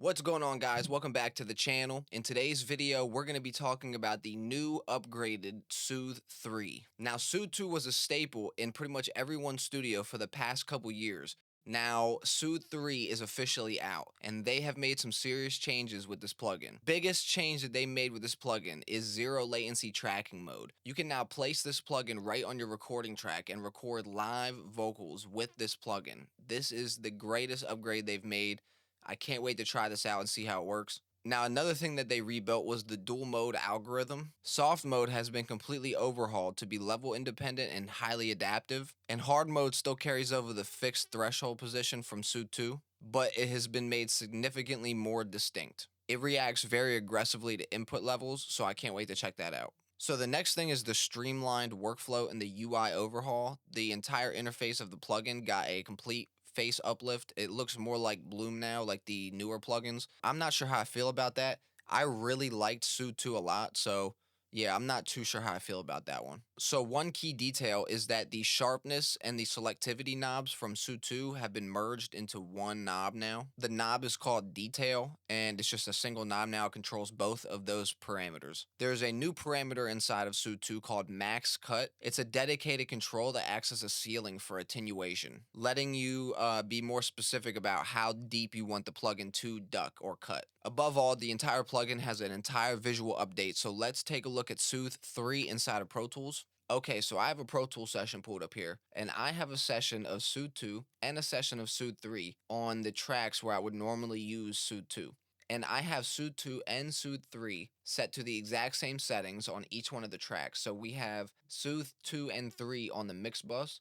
What's going on, guys? Welcome back to the channel. In today's video, we're going to be talking about the new upgraded Soothe 3. Now, Soothe 2 was a staple in pretty much everyone's studio for the past couple years. Now, Soothe 3 is officially out, and they have made some serious changes with this plugin. Biggest change that they made with this plugin is zero latency tracking mode. You can now place this plugin right on your recording track and record live vocals with this plugin. This is the greatest upgrade they've made. I can't wait to try this out and see how it works. Now, another thing that they rebuilt was the dual mode algorithm. Soft mode has been completely overhauled to be level independent and highly adaptive, and hard mode still carries over the fixed threshold position from Soothe 2, but it has been made significantly more distinct. It reacts very aggressively to input levels, so I can't wait to check that out. So the next thing is the streamlined workflow and the UI overhaul. The entire interface of the plugin got a complete face uplift. It looks more like Bloom now, like the newer plugins. I'm not sure how I feel about that. I really liked Soothe 2 a lot, so yeah, I'm not too sure how I feel about that one. So one key detail is that the sharpness and the selectivity knobs from Soothe 2 have been merged into one knob now. The knob is called Detail, and it's just a single knob now. It controls both of those parameters. There's a new parameter inside of Soothe 2 called Max Cut. It's a dedicated control that acts as a ceiling for attenuation, letting you be more specific about how deep you want the plugin to duck or cut. Above all, the entire plugin has an entire visual update, so let's take a look at Soothe 3 inside of Pro Tools. Okay, so I have a Pro Tools session pulled up here, and I have a session of Soothe 2 and a session of Soothe 3 on the tracks where I would normally use Soothe 2. And I have Soothe 2 and Soothe 3 set to the exact same settings on each one of the tracks. So we have Soothe 2 and 3 on the mix bus.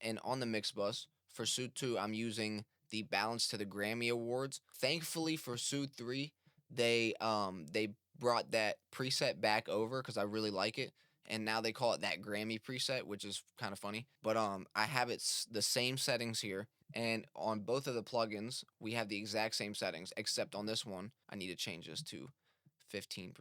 And on the mix bus, for Soothe 2, I'm using the balance to the Grammy Awards. Thankfully for Soothe 3, they brought that preset back over because I really like it, and now they call it that Grammy preset, which is kind of funny. But I have the same settings here, and on both of the plugins we have the exact same settings, except on this one I need to change this to 15%.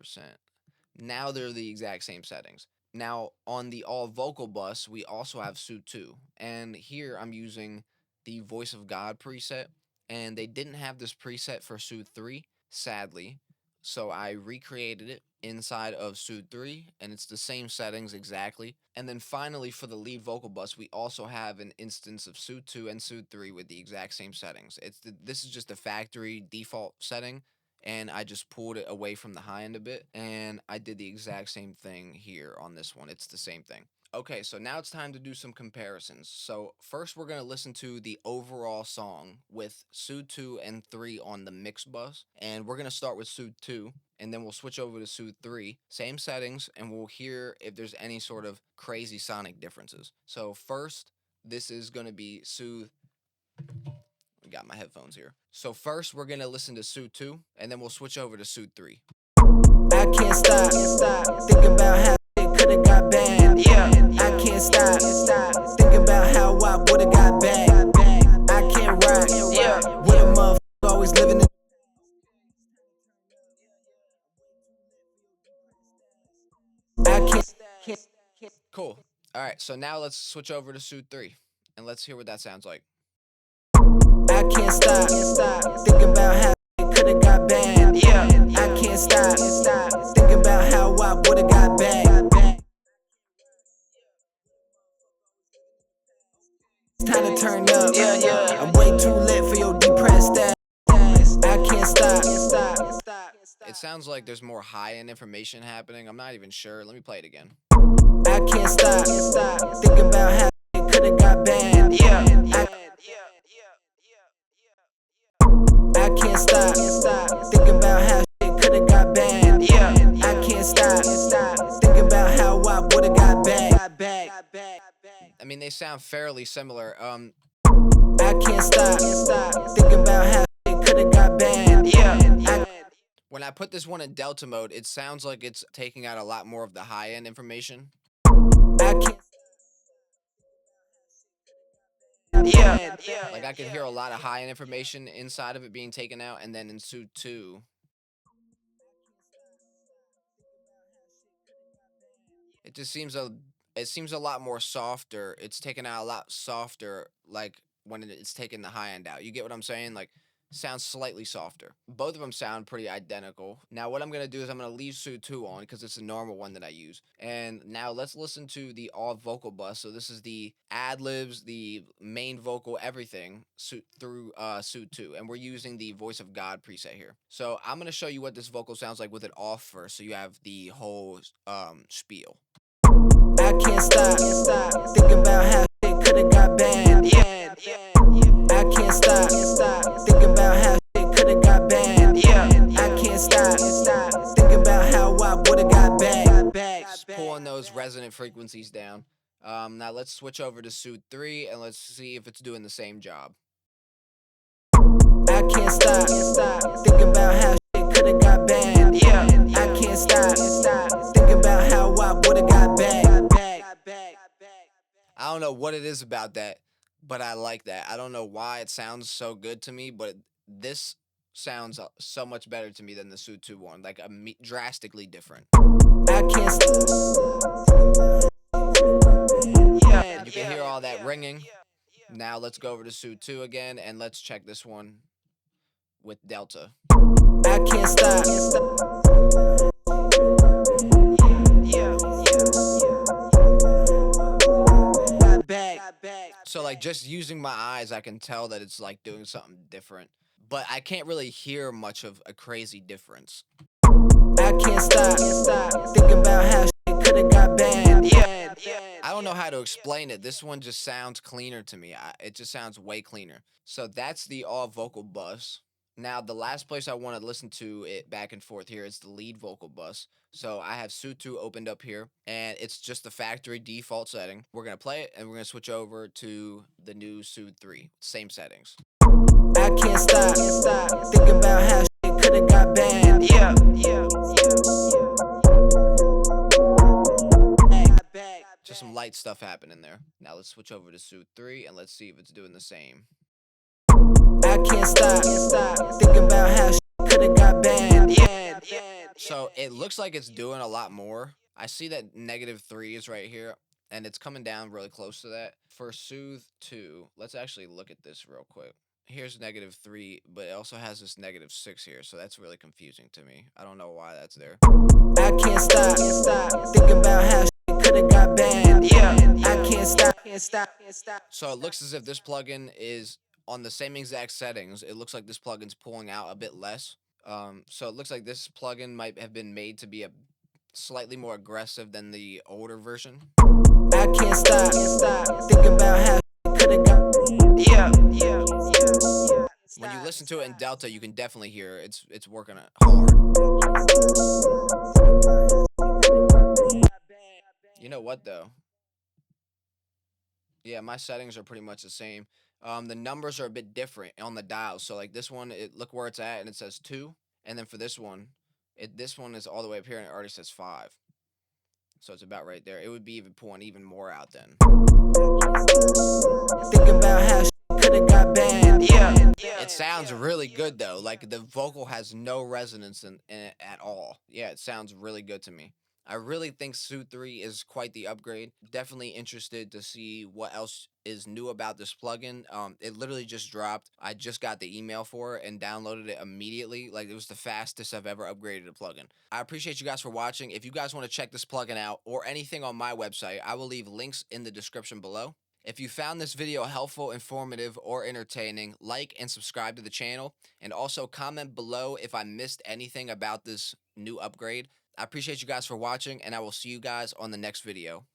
Now they're the exact same settings. Now on the all vocal bus we also have Soothe 2, and here I'm using the Voice of God preset, and they didn't have this preset for Soothe 3, sadly. So I recreated it inside of Soothe 3, and it's the same settings exactly. And then finally, for the lead vocal bus, we also have an instance of Soothe 2 and Soothe 3 with the exact same settings. This is just a factory default setting, and I just pulled it away from the high end a bit, and I did the exact same thing here on this one. It's the same thing. Okay, so now it's time to do some comparisons. So first we're going to listen to the overall song with Soothe 2 and 3 on the mix bus. And we're going to start with Soothe 2, and then we'll switch over to Soothe 3. Same settings, and we'll hear if there's any sort of crazy sonic differences. So first, this is going to be Soothe. I got my headphones here. So first we're going to listen to Soothe 2, and then we'll switch over to Soothe 3. I can't stop thinking about how it could've got bad. Yeah, I can't stop thinking about how I would've got back. I can't rock with a motherfucker always living in. I can't. Cool. All right, so now let's switch over to Soothe 3, and let's hear what that sounds like. I can't stop thinking about how it could've got bad. Yeah, I can't stop thinking about how I would've got back. It's time to turn up. I'm way too lit for your depressed ass. I can't stop. It sounds like there's more high-end information happening. I'm not even sure. Let me play it again. I can't stop thinking about how it could've got bad. Yeah, I can't stop thinking about how it could've got bad. Yeah, I can't stop thinking about how I would've got back. I mean, they sound fairly similar. I can't stop thinking about how it could've got bad. Yeah, When I put this one in Delta mode, it sounds like it's taking out a lot more of the high-end information. I can't. Like, I could hear a lot of high-end information inside of it being taken out, and then in Soothe 2, it just seems a lot more softer. It's taken out a lot softer, like when it's taking the high end out. You get what I'm saying? Like, sounds slightly softer. Both of them sound pretty identical. Now what I'm going to do is I'm going to leave Soothe 2 on because it's a normal one that I use. And now let's listen to the all vocal bus. So this is the ad libs, the main vocal, everything through Soothe 2. And we're using the Voice of God preset here. So I'm going to show you what this vocal sounds like with it off first, so you have the whole spiel. I can't stop thinking about how shit could've got bad. Yeah, I can't stop thinking about how shit could've got bad. Yeah, I can't stop thinking about how I would've got back. Just pulling those resonant frequencies down. Now let's switch over to Soothe 3 and let's see if it's doing the same job. I can't stop thinking about how shit could've got bad. Yeah, I can't stop thinking about how I would've got back. I don't know what it is about that, but I like that. I don't know why it sounds so good to me, but this sounds so much better to me than the Soothe 2 one, like drastically different. I can't stop. And you can hear all that ringing. Now let's go over to Soothe 2 again, and let's check this one with Delta. I can't stop. So like just using my eyes, I can tell that it's like doing something different, but I can't really hear much of a crazy difference. I can't stop thinking about how shit could've got bad. Yeah, I don't know how to explain it. This one just sounds cleaner to me. It just sounds way cleaner. So that's the all vocal bus. Now the last place I want to listen to it back and forth here is the lead vocal bus. So I have Soothe 2 opened up here, and it's just the factory default setting. We're going to play it, and we're going to switch over to the new Soothe 3. Same settings. I can't stop thinking about how shit could've got bad. Yeah. Just some light stuff happening there. Now let's switch over to Soothe 3, and let's see if it's doing the same. I can't stop thinking about how shit could've got bad. Yeah. So it looks like it's doing a lot more. I see that -3 is right here, and it's coming down really close to that. For Soothe 2, let's actually look at this real quick. Here's -3, but it also has this -6 here, so that's really confusing to me. I don't know why that's there. I can't stop thinking about how shit could've got bad. Yeah, I can't stop. So it looks as if this plugin is on the same exact settings. It looks like this plugin's pulling out a bit less. So it looks like this plugin might have been made to be a slightly more aggressive than the older version. I can't stop thinking about how shit could've got. Yeah. When you listen to it in Delta, you can definitely hear it's working hard. You know what though? Yeah, my settings are pretty much the same. The numbers are a bit different on the dial. So like this one, look where it's at, and it says 2. And then for this one, this one is all the way up here, and it already says 5. So it's about right there. It would be even pulling even more out then. Thinking about how shit could've got bad. Yeah. It sounds really good though. Like the vocal has no resonance in it at all. Yeah, it sounds really good to me. I really think Soothe 3 is quite the upgrade. Definitely interested to see what else is new about this plugin. It literally just dropped. I just got the email for it and downloaded it immediately. Like it was the fastest I've ever upgraded a plugin. I appreciate you guys for watching. If you guys want to check this plugin out or anything on my website, I will leave links in the description below. If you found this video helpful, informative, or entertaining, like and subscribe to the channel, and also comment below if I missed anything about this new upgrade. I appreciate you guys for watching, and I will see you guys on the next video.